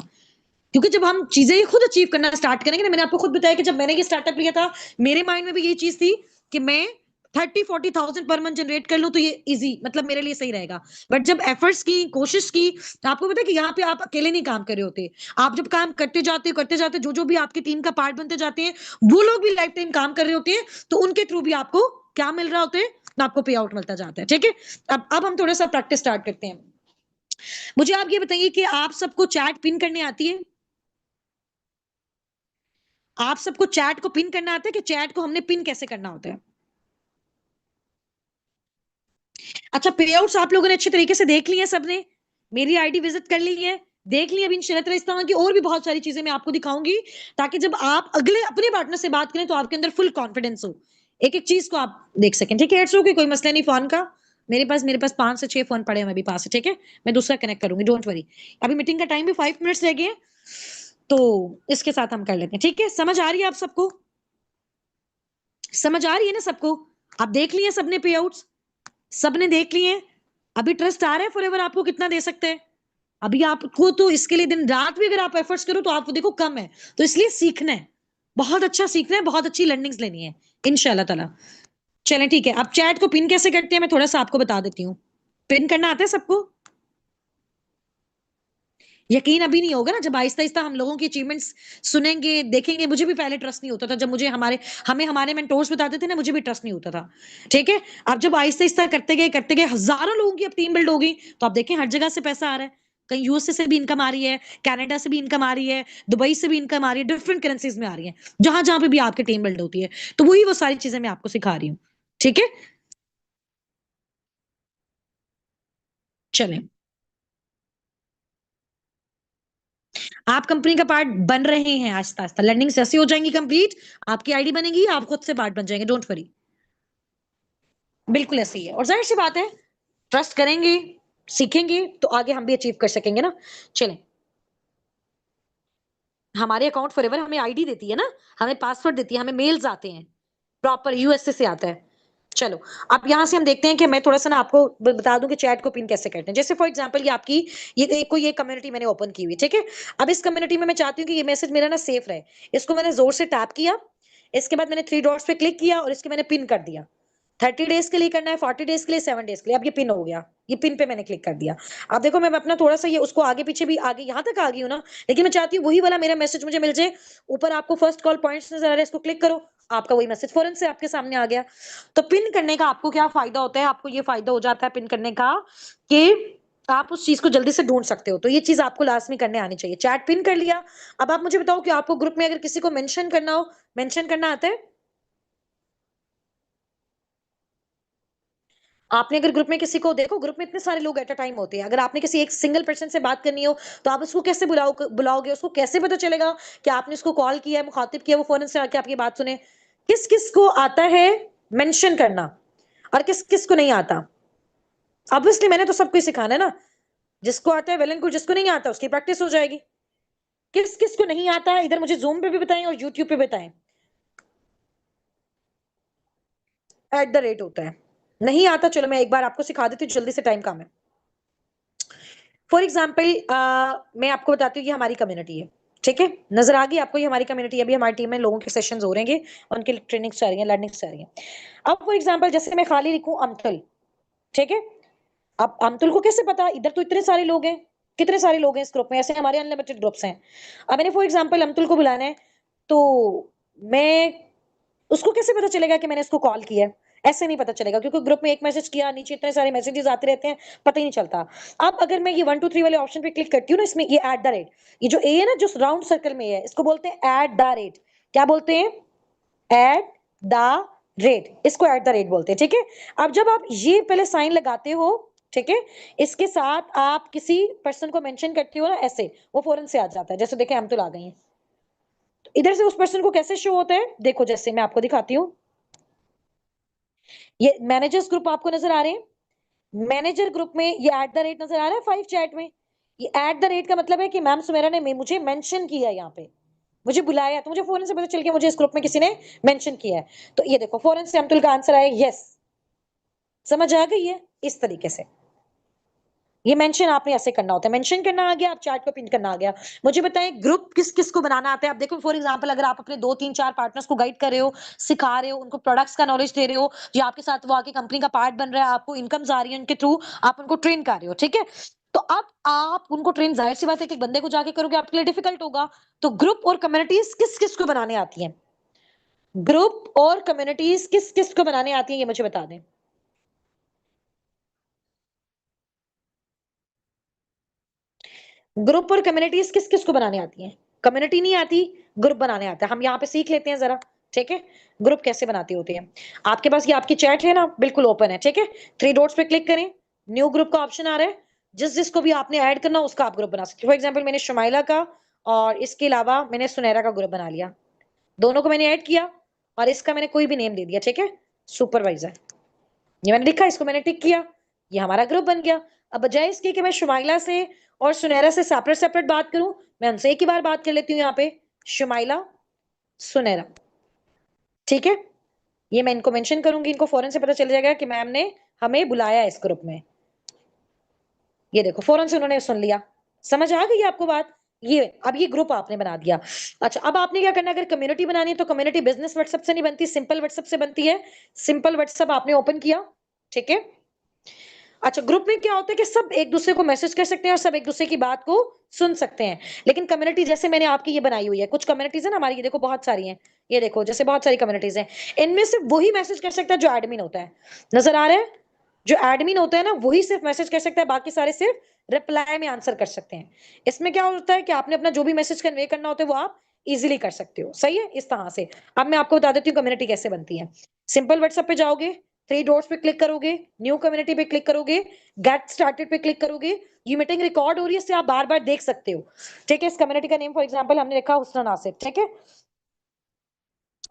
क्योंकि जब हम चीजें खुद अचीव करना स्टार्ट करेंगे ना, मैंने आपको खुद बताया कि जब मैंने ये स्टार्टअप लिया था, मेरे माइंड में भी यही चीज थी कि मैं 30-40 थाउजेंड पर मंथ जनरेट कर लूं तो ये इजी, मतलब मेरे लिए सही रहेगा। बट जब एफर्ट्स की, कोशिश की, तो आपको पता है कि यहाँ पे आप अकेले नहीं काम कर रहे होते। आप जब काम करते जाते जो जो भी आपकी टीम का पार्ट बनते जाते हैं, वो लोग भी लाइफ टाइम काम कर रहे होते हैं, तो उनके थ्रू भी आपको क्या मिल रहा होता है? आपको पे आउट मिलता जाता है, ठीक है। अब हम थोड़ा सा प्रैक्टिस स्टार्ट करते हैं। मुझे आप ये बताइए कि आप सबको चैट पिन करने आती है? आप सबको चैट को पिन करना आता है कि चैट को हमने पिन कैसे करना होता है? अच्छा, पेआउट्स आप लोगों ने अच्छे तरीके से देख ली है सबने? मेरी आईडी विजिट कर ली है, देख ली। अभी शरत इस तरह की और भी बहुत सारी चीजें मैं आपको दिखाऊंगी, ताकि जब आप अगले अपने पार्टनर से बात करें तो आपके अंदर फुल कॉन्फिडेंस हो, एक एक चीज को आप देख सकें, ठीक है। इट्स ओके, कोई मसला नहीं फोन का। मेरे पास 5 से 6 फोन पड़े हैं मेरे पास, ठीक है। मैं दूसरा कनेक्ट करूंगी, डोंट वरी। अभी मीटिंग का टाइम भी 5 मिनट्स रह गए हैं, तो इसके साथ हम कर लेते हैं, ठीक है। समझ आ रही है आप सबको? समझ आ रही है ना सबको? आप देख लिए सबने पे आउट्स? सबने देख लिए? अभी ट्रस्ट आ रहा है फॉरएवर आपको कितना दे सकते हैं? अभी आपको तो इसके लिए दिन रात भी अगर आप एफर्ट्स करो तो आपको देखो कम है, तो इसलिए सीखना है, बहुत अच्छा सीखना है, बहुत अच्छी लर्निंग्स लेनी है इंशाल्लाह ताला। चलें ठीक है, अब चैट को पिन कैसे करते हैं मैं थोड़ा सा आपको बता देती हूँ। पिन करना आता है सबको? यकीन अभी नहीं होगा ना, जब आहिस्ता-आहिस्ता हम लोगों की अचीवमेंट्स सुनेंगे, देखेंगे। मुझे भी पहले ट्रस्ट नहीं होता था, जब मुझे हमें हमारे मेंटोर्स बताते थे ना, मुझे भी ट्रस्ट नहीं होता था। ठीक है? अब जब आहिस्ता-आहिस्ता करते गए, हज़ारों लोगों की अब टीम बिल्ड हो गई, तो आप देखें हर जगह से पैसा आ रहा है। कहीं यूएसए से भी इनकम आ रही है, कनाडा से भी इनकम आ रही है, दुबई से भी इनकम आ रही है, डिफरेंट करेंसीज़ में आ रही है। जहाँ-जहाँ पे भी आपकी टीम बिल्ड होती है। तो वही वो सारी चीज़ें मैं आपको सिखा रही हूँ। ठीक है? चलें। आप कंपनी का पार्ट बन रहे हैं आहिस्ता-आहिस्ता, लर्निंग्स जैसे हो जाएँगी कंप्लीट, आपकी आईडी बनेगी, आप खुद से पार्ट बन जाएँगे, डोंट वरी। बिल्कुल ऐसे ही है और ज़ाहिर-सी बात है, ट्रस्ट करेंगे, सीखेंगे, तो आगे हम भी अचीव कर सकेंगे ना। चलें, हमारे अकाउंट फॉरएवर हमें आईडी देती है ना, हमें पासवर्ड देती है, हमें मेल्स आते हैं, प्रॉपर यूएसए से आता है। चलो, अब यहाँ से हम देखते हैं कि मैं थोड़ा-सा ना आपको बता दूँ कि चैट को पिन कैसे करते हैं। जैसे फॉर एग्ज़ाम्पल ये आपकी ये कम्युनिटी मैंने ओपन की हुई, ठीक है? अब इस कम्युनिटी में मैं चाहती हूँ कि ये मैसेज मेरा ना सेफ रहे। इसको मैंने ज़ोर से टैप किया, इसके बाद मैंने 3 डॉट्स पे क्लिक किया और इसके मैंने पिन कर दिया। 30 डेज़ के लिए करना है, 40 डेज़ के लिए, 7 डेज़ के लिए। अब ये पिन हो गया। ये पिन पे मैंने क्लिक कर दिया। अब देखो मैं अपना थोड़ा-सा ये उसको आगे-पीछे भी आगे यहाँ तक आ गई हूँ ना, लेकिन मैं चाहती हूँ वही वाला मेरा मैसेज मुझे मिल जाए। ऊपर आपको फर्स्ट कॉल पॉइंट्स नज़र आ रहा है, इसको क्लिक करो, आपका वही मैसेज फ़ौरन से आपके सामने आ गया। तो पिन करने का आपको क्या फ़ायदा होता है? आपको ये फ़ायदा हो जाता है पिन करने का कि आप उस चीज़ को जल्दी से ढूँढ सकते हो। तो ये चीज़ आपको लास्ट में करने आनी चाहिए। चैट पिन कर लिया, अब आप मुझे बताओ कि आपको ग्रुप में अगर किसी को मेंशन करना हो, मेंशन करना आता है? आपने अगर ग्रुप में किसी को देखो ग्रुप में इतने सारे लोग एट अ टाइम होते हैं। अगर आपने किसी एक सिंगल पर्सन से बात करनी हो, तो आप उसको कैसे बुलाओगे? उसको कैसे पता चलेगा कि आपने उसको कॉल किया है, मुखातिब किया है, वो फ़ौरन से आके आपकी बात सुने? किस-किस को आता है मेंशन करना और किस-किस को नहीं आता? ऑब्वियसली मैंने तो सबको ही सिखाना है ना। जिसको आता है वेल एंड गुड, जिसको नहीं आता उसकी प्रैक्टिस हो जाएगी। किस-किस को नहीं आता इधर मुझे ज़ूम पे भी बताएँ और यूट्यूब पे बताएँ। एट द रेट होता है। नहीं आता चलो मैं एक बार आपको सिखा देती हूँ जल्दी से टाइम कम है। फॉर एग्जाम्पल मैं आपको बताती हूँ ये हमारी कम्युनिटी है, ठीक है? नज़र आ गई आपको ये हमारी कम्युनिटी है, अभी हमारी टीम में लोगों के सेशंस हो रहेंगे, उनकी ट्रेनिंग्स चल रही हैं, लर्निंग्स चल रही हैं। अब फॉर एग्जाम्पल जैसे मैं खाली लिखूँ अम्तुल, ठीक है? अब अम्तुल को कैसे पता? इधर तो इतने सारे लोग हैं, कितने सारे लोग हैं इस ग्रुप में, ऐसे हमारे अनलिमिटेड ग्रुप्स हैं। अब मैंने फॉर एग्जाम्पल अम्तुल को बुलाना है, तो मैं उसको कैसे पता चलेगा कि मैंने इसको कॉल किया है? ऐसे नहीं पता चलेगा क्योंकि ग्रुप में एक मैसेज किया, नीचे इतने सारे मैसेजेस आते रहते हैं, पता ही नहीं चलता। अब अगर मैं ये 1 2 3 वाले ऑप्शन पे क्लिक करती हूँ ना इसमें ये एट द रेट, ये जो ए है ना जो राउंड सर्कल में है, इसको बोलते हैं एट द रेट। क्या बोलते हैं? एट द रेट, इसको एट द रेट बोलते हैं, ठीक है? अब जब आप ये पहले साइन लगाते हो, ठीक है? इसके साथ आप किसी पर्सन को मेंशन करते हो ना ऐसे, वो फौरन से आ जाता है। जैसे देखें हम तो आ गई हैं। तो इधर से उस पर्सन को कैसे शो होता है? देखो जैसे मैं आपको दिखाती हूँ। ये मैनेजर्स ग्रुप आपको नजर आ रहे हैं? मैनेजर ग्रुप में ये एट द रेट नजर आ रहा है 5 चैट में। ये एट द रेट का मतलब है कि मैम सुमेरा ने मुझे मेंशन किया है यहाँ पे, मुझे बुलाया, तो मुझे फौरन से पता चल गया मुझे इस ग्रुप में किसी ने मेंशन किया है। तो ये देखो फौरन से अब्दुल का आंसर आया यस। समझ आ गई है? इस तरीके से ये मेंशन आपने ऐसे करना होता है। मेंशन करना आ गया, आप चैट को पिन करना आ गया। मुझे बताएं ग्रुप किस-किस को बनाना आता है? आप देखो फॉर एग्जांपल अगर आप अपने 2 3 4 पार्टनर्स को गाइड कर रहे हो, सिखा रहे हो, उनको प्रोडक्ट्स का नॉलेज दे रहे हो, या आपके साथ वो आके कंपनी का पार्ट बन रहा है, आपको इनकम्स आ रही है उनके थ्रू, आप उनको ट्रेन कर रहे हो, ठीक है? तो अब आप उनको ट्रेन ज़ाहिर-सी बात है कि एक बंदे को जाके करोगे आपके लिए डिफिकल्ट होगा। तो ग्रुप और कम्युनिटीज़ किस-किस को बनाने आती हैं? ग्रुप और कम्युनिटीज़ किस-किस को बनाने आती हैं ये मुझे बता दें? ग्रुप और कम्युनिटीज किस किस को बनाने आती हैं? कम्युनिटी नहीं आती, ग्रुप बनाने आता है। हम यहाँ पे सीख लेते हैं जरा, ठीक है? ग्रुप कैसे बनाते होते हैं। आपके पास ये आपकी चैट है ना, बिल्कुल ओपन है, ठीक है? 3 डॉट्स पे क्लिक करें, न्यू ग्रुप का ऑप्शन आ रहा है। जिस जिसको भी आपने ऐड करना हो उसका आप ग्रुप बना सकते हो। फॉर एग्जाम्पल मैंने शमाइला का और इसके अलावा मैंने सुनैरा का ग्रुप बना लिया। दोनों को मैंने ऐड किया और इसका मैंने कोई भी नेम दे दिया, ठीक है? सुपरवाइजर। ये मैंने लिखा, इसको मैंने टिक किया, ये हमारा ग्रुप बन गया। अब बजाय इसके कि मैं शुमाइला से और सुनैरा से सेपरेट सेपरेट बात करूं, मैं उनसे एक ही बार बात कर लेती हूँ यहाँ पे, शुमाइला, सुनैरा, ठीक है? ये मैं इनको मेंशन करूंगी, इनको फौरन से पता चल जाएगा कि मैम ने हमें बुलाया है इस ग्रुप में। ये देखो फौरन से उन्होंने सुन लिया। समझ आ गई आपको बात? ये अब ये ग्रुप आपने बना दिया। अच्छा, अब आपने क्या करना है, अगर कम्युनिटी बनानी है तो कम्युनिटी बिज़नेस व्हाट्सएप से नहीं बनती, सिंपल व्हाट्सएप से बनती है। सिंपल व्हाट्सएप आपने ओपन किया, ठीक है? अच्छा, ग्रुप में क्या होता है कि सब एक-दूसरे को मैसेज कर सकते हैं और सब एक-दूसरे की बात को सुन सकते हैं। लेकिन कम्युनिटी जैसे मैंने आपकी ये बनाई हुई है, कुछ कम्युनिटीज़ है ना हमारी, ये देखो बहुत सारी हैं। ये देखो जैसे बहुत सारी कम्युनिटीज़ हैं। इनमें सिर्फ वही मैसेज कर सकता है जो एडमिन होता है। नज़र आ रहा है? जो एडमिन होता है ना, वही सिर्फ मैसेज कर सकता है, बाकी सारे सिर्फ रिप्लाई में आंसर कर सकते हैं। इसमें क्या होता है कि आपने अपना जो भी मैसेज कन्वे करना होता है, वो आप ईज़िली कर सकते हो। सही है? इस तरह से। अब मैं आपको बता देती हूँ कम्युनिटी कैसे बनती है। सिंपल व्हाट्सएप पे जाओगे, 3 डॉट्स पे क्लिक करोगे, न्यू कम्युनिटी पे क्लिक करोगे, गेट स्टार्टेड पे क्लिक करोगे। ये मीटिंग रिकॉर्ड हो रही है, इससे आप बार-बार देख सकते हो। ठीक है? इस कम्युनिटी का नेम फॉर एग्जांपल हमने रखा हुस्ना नासिर, ठीक है?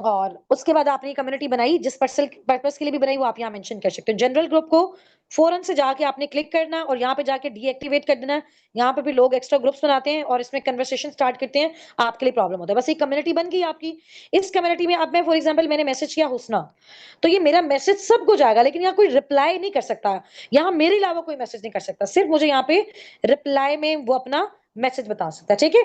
और उसके बाद आपने ये कम्युनिटी बनाई, जिस पर्पस के लिए भी बनाई वो आप यहाँ मेंशन कर सकते हो। जनरल ग्रुप को फौरन से जाके आपने क्लिक करना और यहाँ पे जाके डीएक्टिवेट कर देना। यहाँ पे भी लोग एक्स्ट्रा ग्रुप्स बनाते हैं और इसमें कन्वर्सेशन स्टार्ट करते हैं, आपके लिए प्रॉब्लम होता है। बस एक कम्युनिटी बन गई आपकी। इस कम्युनिटी में अब मैं फॉर एग्जांपल मैंने मैसेज किया हुस्ना, तो ये मेरा मैसेज सबको जाएगा, लेकिन यहाँ कोई रिप्लाई नहीं कर सकता। यहाँ मेरे अलावा कोई मैसेज नहीं कर सकता। सिर्फ मुझे यहाँ पे रिप्लाई में वो अपना मैसेज बता सकता है, ठीक है?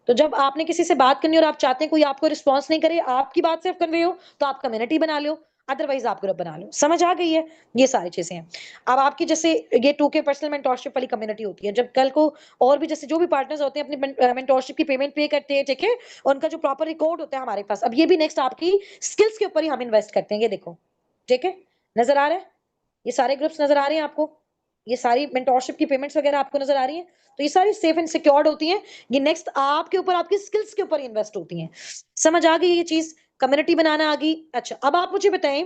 तो जब आपने किसी से बात करनी है और आप चाहते हैं कोई आपको रिस्पॉन्स नहीं करे, आपकी बात सिर्फ कन्वे हो, तो आप कम्युनिटी बना लो, अदरवाइज़ आप ग्रुप बना लो। समझ आ गई है? ये सारी चीज़ें हैं। अब आपकी जैसे ये 2K पर्सनल मेंटरशिप वाली कम्युनिटी होती है, जब कल को और भी जैसे जो भी पार्टनर्स होते हैं अपनी मेंटरशिप की पेमेंट पे करते हैं, ठीक है? उनका जो प्रॉपर रिकॉर्ड होता है हमारे पास। अब ये भी नेक्स्ट आपकी स्किल्स के ऊपर ही हम इन्वेस्ट करते हैं, ये देखो। ठीक है? नज़र आ रहा है? ये सारे ग्रुप्स नज़र आ रहे हैं आपको? ये सारी मेंटरशिप की पेमेंट्स वगैरह आपको नज़र आ रही हैं? तो ये सारी सेफ एंड सिक्योर्ड होती हैं। ये नेक्स्ट आपके ऊपर आपकी स्किल्स के ऊपर इन्वेस्ट होती हैं। समझ आ गई ये चीज़? कम्युनिटी बनाना आ गई। अच्छा, अब आप मुझे बताएँ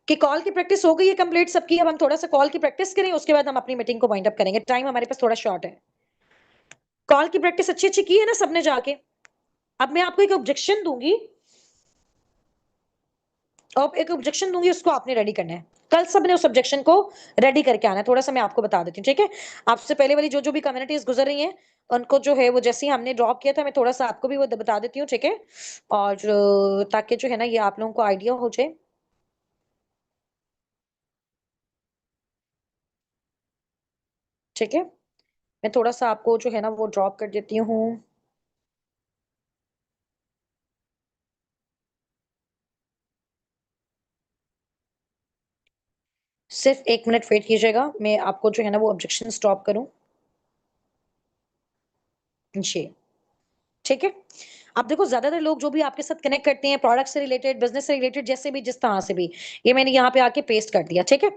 कि कॉल की प्रैक्टिस हो गई है कंप्लीट सबकी? अब हम थोड़ा-सा कॉल की प्रैक्टिस करें, उसके बाद हम अपनी मीटिंग को वाइंड अप करेंगे। टाइम हमारे पास थोड़ा शॉर्ट है। कॉल की प्रैक्टिस अच्छी-अच्छी की है ना सबने जाके? अब मैं आपको एक ऑब्जेक्शन दूँगी, अब एक ऑब्जेक्शन दूँगी, उसको आपने रेडी करना है। कल सबने उस ऑब्जेक्शन को रेडी करके आना है। थोड़ा-सा मैं आपको बता देती हूँ, ठीक है? आपसे पहले वाली जो-जो भी कम्युनिटीज़ गुज़र रही हैं, उनको जो है वो जैसे ही हमने ड्रॉप किया था, मैं थोड़ा-सा आपको भी वो बता देती हूँ, ठीक है? और ताकि जो है ना ये आप लोगों को आइडिया हो जाए, ठीक है? मैं थोड़ा-सा आपको जो है ना वो ड्रॉप कर देती हूँ। सिर्फ़ 1 मिनट वेट कीजिएगा, मैं आपको जो है ना वो ऑब्जेक्शन स्टॉप करूँ। जी। ठीक है? अब देखो ज़्यादातर लोग जो भी आपके साथ कनेक्ट करते हैं प्रोडक्ट से रिलेटेड, बिज़नेस से रिलेटेड जैसे भी जिस तरह से भी, ये मैंने यहाँ पे आके पेस्ट कर दिया, ठीक है?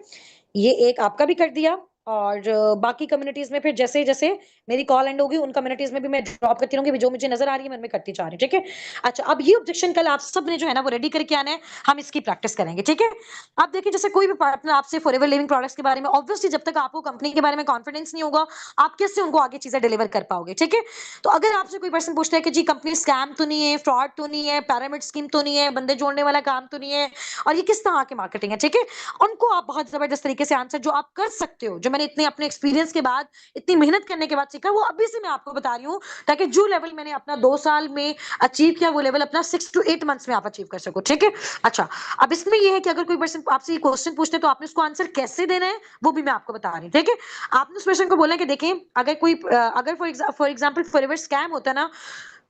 ये एक आपका भी कर दिया और बाकी कम्युनिटीज़ में फिर जैसे-जैसे मेरी कॉल एंड होगी उन कम्युनिटीज़ में भी मैं ड्रॉप करती रहूँगी, जो मुझे नज़र आ रही है मैं उनमें करती जा रही हूँ, ठीक है? अच्छा, अब ये ऑब्जेक्शन कल आप सब ने जो है ना वो रेडी करके आना है, हम इसकी प्रैक्टिस करेंगे, ठीक है? अब देखिए जैसे कोई भी पार्टनर आपसे फॉरएवर लिविंग प्रोडक्ट्स के बारे में ऑब्वियसली जब तक आपको कंपनी के बारे में कॉन्फिडेंस नहीं होगा, आप कैसे उनको आगे चीज़ें डिलीवर कर पाओगे, ठीक है? तो अगर आपसे कोई पर्सन पूछता है कि जी कंपनी स्कैम तो नहीं है, फ्रॉड तो नहीं है, पिरामिड स्कीम तो नहीं है, बंदे जोड़ने वाला काम तो नहीं है और ये किस तरह की मार्केटिंग है, ठीक है? उनको आप बहुत ज़बरदस्त तरीके से आंसर जो आप कर सकते हो, जो मैंने इतने अपने एक्सपीरियंस के बाद, इतनी मेहनत करने के बाद सीखा, वो अभी से मैं आपको बता रही हूँ, ताकि जो लेवल मैंने अपना 2 साल में अचीव किया, वो लेवल अपना 6 टू 8 मंथ्स में आप अचीव कर सको, ठीक है? अच्छा, अब इसमें ये है कि अगर कोई पर्सन आपसे ये क्वेश्चन पूछते हैं, तो आपने उसको आंसर कैसे देना है, वो भी मैं आपको बता रही हूँ, ठीक है? आपने उस पर्सन को बोलना है कि देखें, अगर कोई अगर फॉर एग्जांपल फॉरएवर स्कैम होता है ना,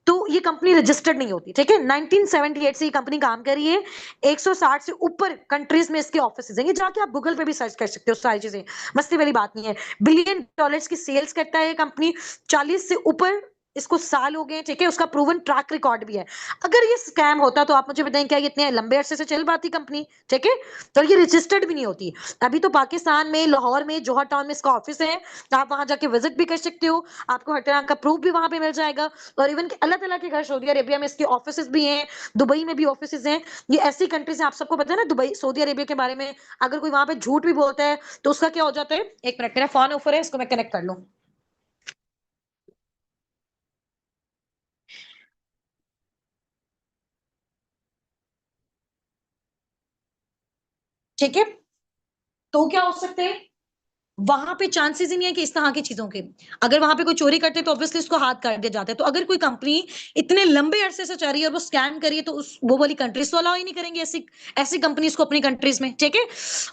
तो ये कंपनी रजिस्टर्ड नहीं होती, ठीक है? 1978 से ये कंपनी काम कर रही है। 160 से ऊपर कंट्रीज़ में इसके ऑफिसेज़ हैं। ये जाके आप गूगल पे भी सर्च कर सकते हो सारी चीज़ें। मस्ती वाली बात नहीं है। बिलियन डॉलर्स की सेल्स करता है ये कंपनी। 40 से ऊपर इसको साल हो गए हैं, ठीक है? उसका प्रूवन ट्रैक रिकॉर्ड भी है। अगर ये स्कैम होता तो आप मुझे बताएँ क्या ये इतने लंबे अरसे से चल पाती कंपनी, ठीक है? तो ये रजिस्टर्ड भी नहीं होती। अभी तो पाकिस्तान में, लाहौर में, जौहर टाउन में इसका ऑफिस है। आप वहाँ जाके विज़िट भी कर सकते हो। आपको हर तरह का प्रूफ भी वहाँ पे मिल जाएगा। और इवन कि अल्लाह-तआला के घर सऊदी अरेबिया में इसके ऑफिसेज़ भी हैं, दुबई में भी ऑफिसेज़ हैं। ये ऐसी कंट्रीज़ हैं, आप सबको पता है ना दुबई, सऊदी अरेबिया के बारे में, अगर कोई वहाँ पे झूठ भी बोलता है, तो उसका क्या हो जाता है? 1 मिनट मेरा फ़ोन ऑफर है, इसको मैं कनेक्ट कर लूँ। ठीक है? तो क्या हो सकता है? वहाँ पे चांसेस ही नहीं है कि इस तरह की चीज़ों के। अगर वहाँ पे कोई चोरी करते तो ऑब्वियसली उसको हाथ काट दिया जाता है। तो अगर कोई कंपनी इतने लंबे अरसे से चल रही है और वो स्कैम कर रही है तो उस वो वाली कंट्रीज़ तो अलाउ ही नहीं करेंगे ऐसी ऐसी कंपनीज़ को अपनी कंट्रीज़ में, ठीक है?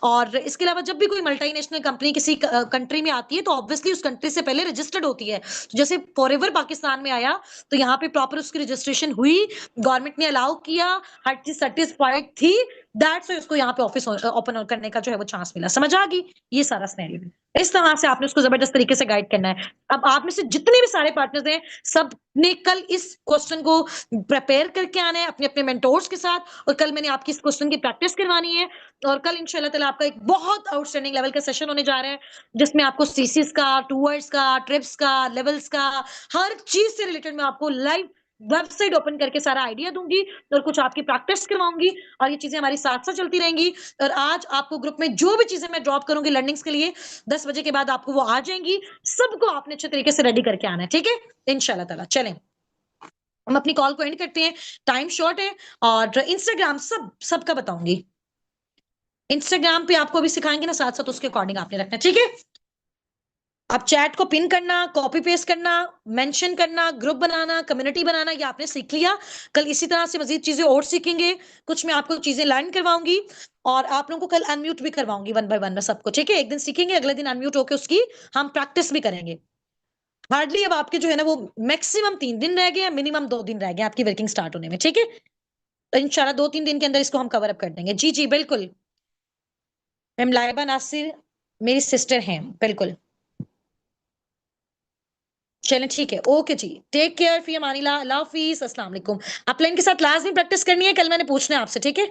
और इसके अलावा जब भी कोई मल्टीनेशनल कंपनी किसी कंट्री में आती है तो ऑब्वियसली उस कंट्री से पहले रजिस्टर्ड होती है। तो जैसे फॉरएवर पाकिस्तान में आया तो यहाँ पे प्रॉपर उसकी रजिस्ट्रेशन हुई, गवर्नमेंट ने अलाउ किया, हर चीज़ सैटिस्फाइड थी, दैट्स व्हाई उसको यहाँ पे ऑफिस ओपन करने का जो है वो चांस मिला। समझ आ गई? ये सारा सिनेरियो है। इस तरह से आपने उसको ज़बरदस्त तरीके से गाइड करना है। अब आप में से जितने भी सारे पार्टनर्स हैं, सबने कल इस क्वेश्चन को प्रिपेयर करके आना है अपने-अपने मेंटोर्स के साथ और कल मैंने आपकी इस क्वेश्चन की प्रैक्टिस करवानी है और कल इंशाल्लाह ताला आपका एक बहुत आउटस्टैंडिंग लेवल का सेशन होने जा रहा है, जिसमें आपको सीसीस का, टूर्स का, ट्रिप्स का, लेवल्स का, हर चीज़ से रिलेटेड मैं आपको लाइव वेबसाइट ओपन करके सारा आइडिया दूँगी और कुछ आपकी प्रैक्टिस करवाऊँगी और ये चीज़ें हमारी साथ-साथ चलती रहेंगी और आज आपको ग्रुप में जो भी चीज़ें मैं ड्रॉप करूँगी लर्निंग्स के लिए 10 बजे के बाद आपको वो आ जाएँगी। सबको आपने अच्छे तरीके से रेडी करके आना है, ठीक है? इंशाल्लाह ताला। चलें, हम अपनी कॉल को एंड करते हैं। टाइम शॉर्ट है और इंस्टाग्राम सबका बताऊँगी। इंस्टाग्राम पे आपको अभी सिखाएँगे ना साथ-साथ उसके अकॉर्डिंग आपने रखना है, ठीक है? अब चैट को पिन करना, कॉपी पेस्ट करना, मेंशन करना, ग्रुप बनाना, कम्युनिटी बनाना ये आपने सीख लिया। कल इसी तरह से मज़ीद चीज़ें और सीखेंगे। कुछ मैं आपको चीज़ें लर्न करवाऊँगी और आप लोगों को कल अनम्यूट भी करवाऊँगी वन बाय वन मैं सबको, ठीक है? एक दिन सीखेंगे, अगले दिन अनम्यूट होके उसकी हम प्रैक्टिस भी करेंगे। हार्डली अब आपके जो है ना वो मैक्सिमम 3 दिन रह गए हैं, मिनिमम 2 दिन रह गए हैं आपकी वर्किंग स्टार्ट होने में, ठीक है? तो इंशाल्लाह 2-3 दिन के अंदर इसको हम कवर अप कर देंगे। जी, जी, बिल्कुल। मैम लाइबा नासिर मेरी सिस्टर हैं, बिल्कुल। चलें ठीक है, ओके जी। टेक केयर, फ़ी अमानिल्लाह, अल्लाह हाफ़िज़, अस्सलाम वालेकुम। अपलाइन के साथ लाज़मी प्रैक्टिस करनी है, कल मैंने पूछना है आपसे, ठीक है?